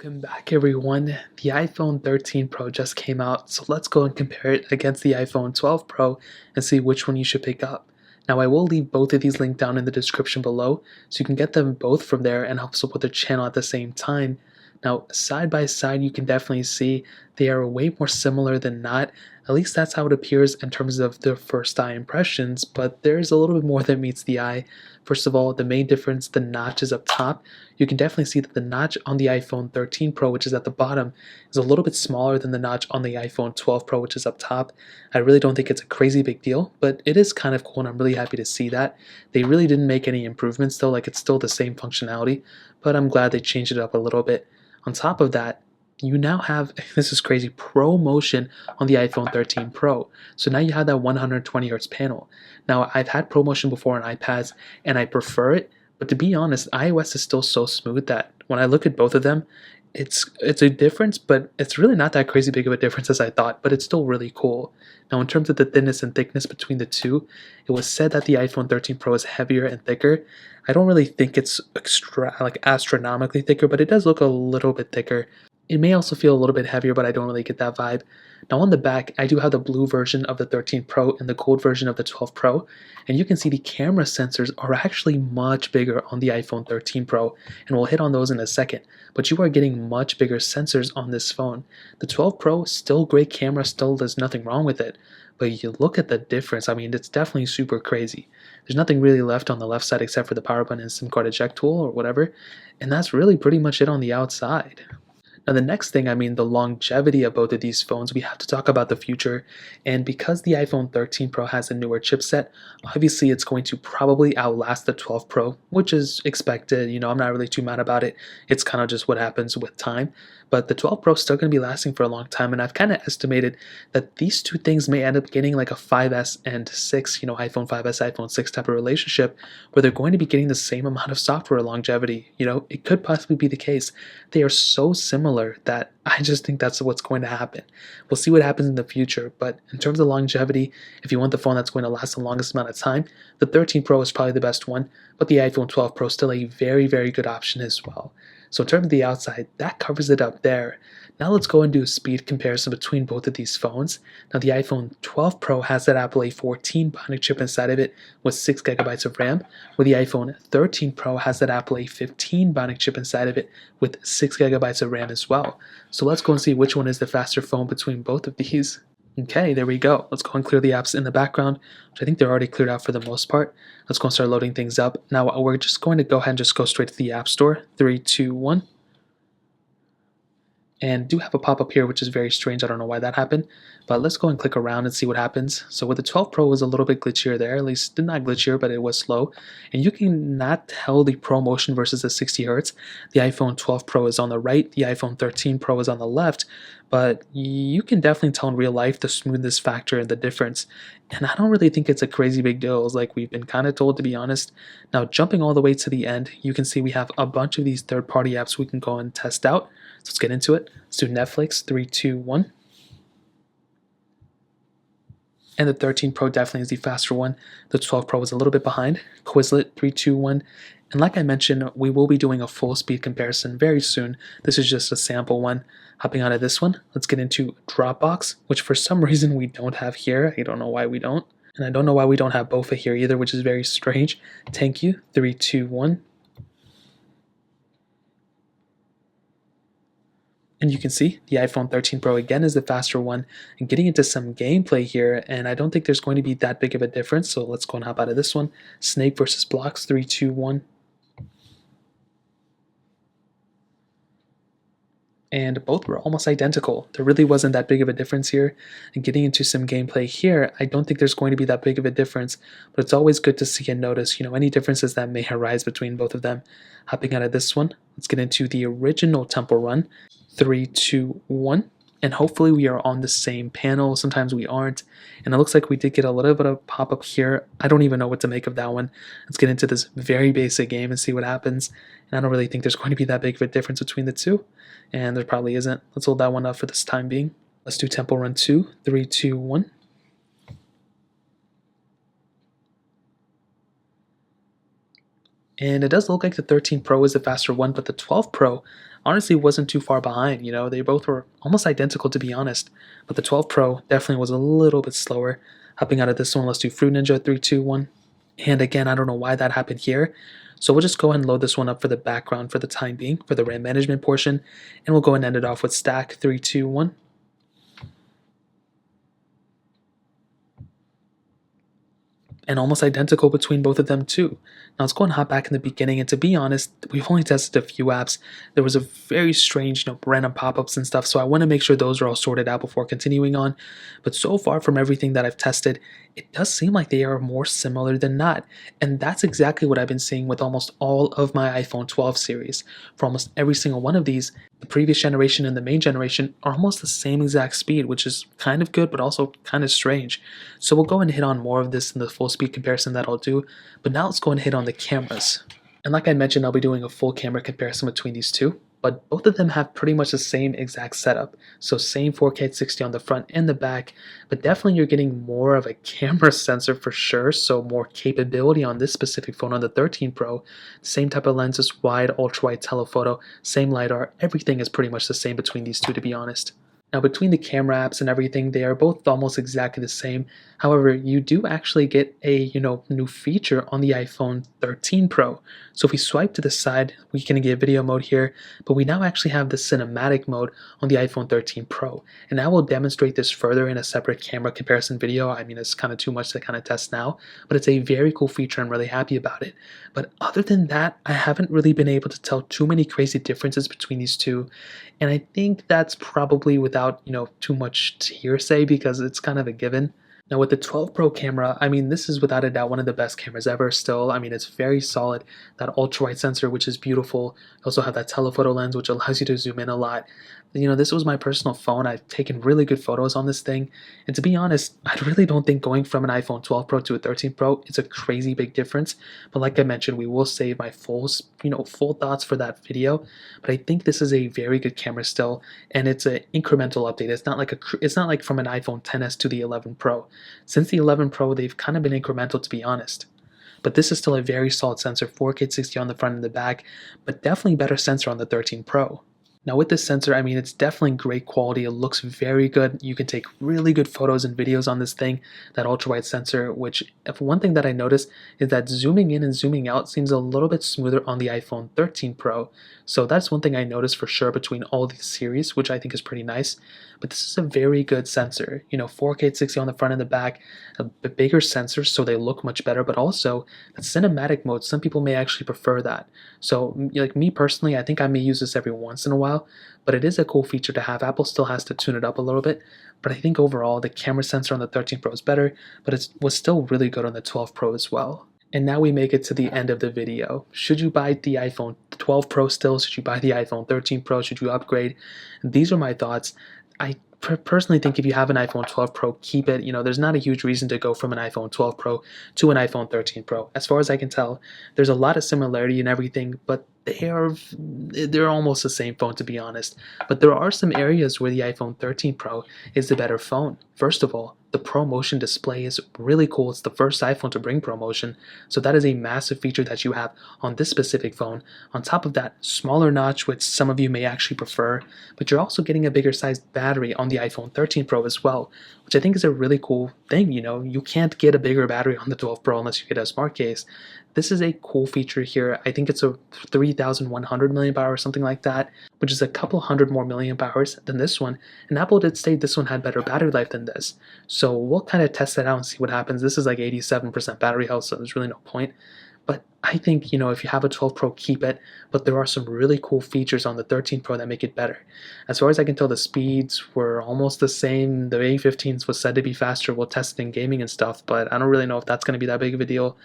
Welcome back everyone. The iPhone 13 Pro just came out, so let's go and compare it against the iPhone 12 Pro and see which one you should pick up. Now I will leave both of these linked down in the description below, so you can get them both from there and help support the channel at the same time. Now side by side you can definitely see they are way more similar than not. At least that's how it appears in terms of the first eye impressions, but there's a little bit more that meets the eye. First of all, the main difference, the notch is up top. You can definitely see that the notch on the iPhone 13 Pro, which is at the bottom, is a little bit smaller than the notch on the iPhone 12 Pro, which is up top. I really don't think it's a crazy big deal, but it is kind of cool and I'm really happy to see that. They really didn't make any improvements though, like it's still the same functionality, but I'm glad they changed it up a little bit. On top of that, you now have, this is crazy, Pro Motion on the iPhone 13 Pro. So now you have that 120 Hz panel. Now I've had Pro Motion before on iPads and I prefer it, but to be honest, iOS is still so smooth that when I look at both of them, it's a difference, but it's really not that crazy big of a difference as I thought, but it's still really cool. Now in terms of the thinness and thickness between the two, it was said that the iPhone 13 Pro is heavier and thicker. I don't really think it's astronomically thicker, but it does look a little bit thicker. It may also feel a little bit heavier, but I don't really get that vibe. Now on the back, I do have the blue version of the 13 Pro and the gold version of the 12 Pro, and you can see the camera sensors are actually much bigger on the iPhone 13 Pro, and we'll hit on those in a second, but you are getting much bigger sensors on this phone. The 12 Pro, still great camera, still there's nothing wrong with it, but you look at the difference, I mean, it's definitely super crazy. There's nothing really left on the left side except for the power button and SIM card eject tool or whatever, and that's really pretty much it on the outside. Now, the next thing, I mean, the longevity of both of these phones, we have to talk about the future. And because the iPhone 13 Pro has a newer chipset, obviously it's going to probably outlast the 12 Pro, which is expected. You know, I'm not really too mad about it. It's kind of just what happens with time. But the 12 Pro is still going to be lasting for a long time. And I've kind of estimated that these two things may end up getting like a 5S and 6, you know, iPhone 5S, iPhone 6 type of relationship where they're going to be getting the same amount of software longevity. You know, it could possibly be the case. They are so similar that I just think that's what's going to happen. We'll see what happens in the future, but in terms of longevity, if you want the phone that's going to last the longest amount of time, the 13 Pro is probably the best one, but the iPhone 12 Pro is still a very, very good option as well. So in terms of the outside, that covers it up there. Now let's go and do a speed comparison between both of these phones. Now the iPhone 12 Pro has that Apple A14 bionic chip inside of it with 6 GB of RAM, where the iPhone 13 Pro has that Apple A15 bionic chip inside of it with 6 GB of RAM as well. So let's go and see which one is the faster phone between both of these. Okay, there we go. Let's go and clear the apps in the background, which I think they're already cleared out for the most part. Let's go and start loading things up. Now we're just going to go ahead and just go straight to the App Store. 3, 2, 1. And do have a pop-up here, which is very strange. I don't know why that happened, but let's go and click around and see what happens. So with the 12 Pro, it was a little bit glitchier there, at least not glitchier, but it was slow. And you can not tell the Pro Motion versus the 60 Hz. The iPhone 12 Pro is on the right, the iPhone 13 Pro is on the left, but you can definitely tell in real life the smoothness factor and the difference. And I don't really think it's a crazy big deal, like we've been kind of told, to be honest. Now, jumping all the way to the end, you can see we have a bunch of these third-party apps we can go and test out. So let's get into it. Let's do Netflix, 3, 2, 1. And the 13 Pro definitely is the faster one. The 12 Pro is a little bit behind. Quizlet, 3, 2, 1. And like I mentioned, we will be doing a full speed comparison very soon. This is just a sample one. Hopping out of this one, let's get into Dropbox, which for some reason we don't have here. I don't know why we don't. And I don't know why we don't have Bofa here either, which is very strange. Thank you, 3, 2, 1. And you can see the iPhone 13 Pro again is the faster one, and getting into some gameplay here, and I don't think there's going to be that big of a difference, so let's go and hop out of this one. Snake versus Blocks, 3, 2, 1. And both were almost identical. There really wasn't that big of a difference here. And getting into some gameplay here, I don't think there's going to be that big of a difference, but it's always good to see and notice, you know, any differences that may arise between both of them. Hopping out of this one, let's get into the original Temple Run. 3, 2, 1. And hopefully we are on the same panel. Sometimes we aren't. And it looks like we did get a little bit of pop-up here. I don't even know what to make of that one. Let's get into this very basic game and see what happens. And I don't really think there's going to be that big of a difference between the two. And there probably isn't. Let's hold that one up for this time being. Let's do Temple Run 2. 3, 2, 1. And it does look like the 13 Pro is the faster one, but the 12 Pro honestly wasn't too far behind. They both were almost identical to be honest. But the 12 Pro definitely was a little bit slower. Hopping out of this one, let's do Fruit Ninja 3, 2, 1. And again, I don't know why that happened here. So we'll just go ahead and load this one up for the background for the time being, for the RAM management portion. And we'll go and end it off with stack 3, 2, 1. And almost identical between both of them too. Now let's go and hop back in the beginning, and to be honest, we've only tested a few apps. There was a very strange, random pop-ups and stuff, so I want to make sure those are all sorted out before continuing on. But so far from everything that I've tested, it does seem like they are more similar than not. And that's exactly what I've been seeing with almost all of my iPhone 12 series. For almost every single one of these, the previous generation and the main generation are almost the same exact speed, which is kind of good, but also kind of strange. So we'll go and hit on more of this in the full speed comparison that I'll do. But now let's go and hit on the cameras. And like I mentioned, I'll be doing a full camera comparison between these two. But both of them have pretty much the same exact setup. So same 4K at 60 on the front and the back, but definitely you're getting more of a camera sensor for sure, so more capability on this specific phone on the 13 Pro. Same type of lenses, wide, ultra-wide telephoto, same LiDAR, everything is pretty much the same between these two to be honest. Now between the camera apps and everything, they are both almost exactly the same. However, you do actually get a new feature on the iPhone 13 Pro. So if we swipe to the side, we can get video mode here, but we now actually have the cinematic mode on the iPhone 13 Pro. And I will demonstrate this further in a separate camera comparison video. I mean, it's kind of too much to kind of test now, but it's a very cool feature. I'm really happy about it. But other than that, I haven't really been able to tell too many crazy differences between these two. And I think that's probably without too much hearsay because it's kind of a given. Now with the 12 Pro camera, I mean, this is without a doubt one of the best cameras ever still. I mean, it's very solid. That ultra-wide sensor, which is beautiful. You also have that telephoto lens, which allows you to zoom in a lot. This was my personal phone. I've taken really good photos on this thing. And to be honest, I really don't think going from an iPhone 12 Pro to a 13 Pro is a crazy big difference. But like I mentioned, we will save my full thoughts for that video. But I think this is a very good camera still, and it's an incremental update. It's not like from an iPhone XS to the 11 Pro. Since the 11 Pro, they've kind of been incremental to be honest. But this is still a very solid sensor, 4K 60 on the front and the back, but definitely better sensor on the 13 Pro. Now with this sensor, I mean, it's definitely great quality. It looks very good. You can take really good photos and videos on this thing, that ultra-wide sensor, which if one thing that I noticed is that zooming in and zooming out seems a little bit smoother on the iPhone 13 Pro. So that's one thing I noticed for sure between all these series, which I think is pretty nice. But this is a very good sensor. 4K at 60 on the front and the back, a bigger sensor so they look much better, but also the cinematic mode, some people may actually prefer that. So like me personally, I think I may use this every once in a while, but it is a cool feature to have. Apple still has to tune it up a little bit, but I think overall the camera sensor on the 13 Pro is better, but it was still really good on the 12 Pro as well. And now we make it to the end of the video. Should you buy the iPhone 12 Pro still? Should you buy the iPhone 13 Pro? Should you upgrade? These are my thoughts. I personally think if you have an iPhone 12 Pro, keep it. There's not a huge reason to go from an iPhone 12 Pro to an iPhone 13 Pro. As far as I can tell, there's a lot of similarity in everything, but they're almost the same phone to be honest. But there are some areas where the iPhone 13 Pro is the better phone. First of all, the ProMotion display is really cool. It's the first iPhone to bring ProMotion, so that is a massive feature that you have on this specific phone. On top of that, smaller notch, which some of you may actually prefer, but you're also getting a bigger sized battery on the iPhone 13 Pro as well, which I think is a really cool thing. You can't get a bigger battery on the 12 Pro unless you get a smart case. This is a cool feature here. I think it's a 3,100 milliamp hour or something like that, which is a couple hundred more milliamp hours than this one. And Apple did state this one had better battery life than this. So we'll kind of test that out and see what happens. This is like 87% battery health, so there's really no point. But I think, if you have a 12 Pro, keep it. But there are some really cool features on the 13 Pro that make it better. As far as I can tell, the speeds were almost the same. The A15s was said to be faster. We'll test it in gaming and stuff, but I don't really know if that's going to be that big of a deal.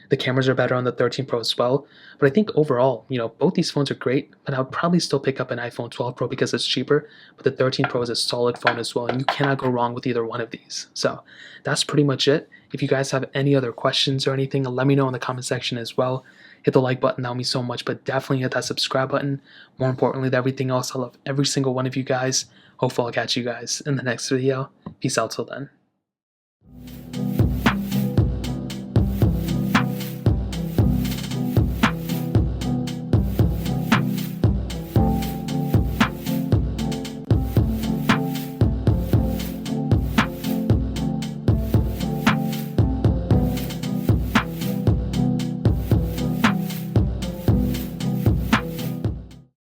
The cameras are better on the 13 Pro as well. But I think overall, both these phones are great, but I would probably still pick up an iPhone 12 Pro because it's cheaper. But the 13 Pro is a solid phone as well, and you cannot go wrong with either one of these. So that's pretty much it. If you guys have any other questions or anything, let me know in the comment section as well. Hit the like button, that would mean so much, but definitely hit that subscribe button. More importantly than everything else, I love every single one of you guys. Hopefully I'll catch you guys in the next video. Peace out till then.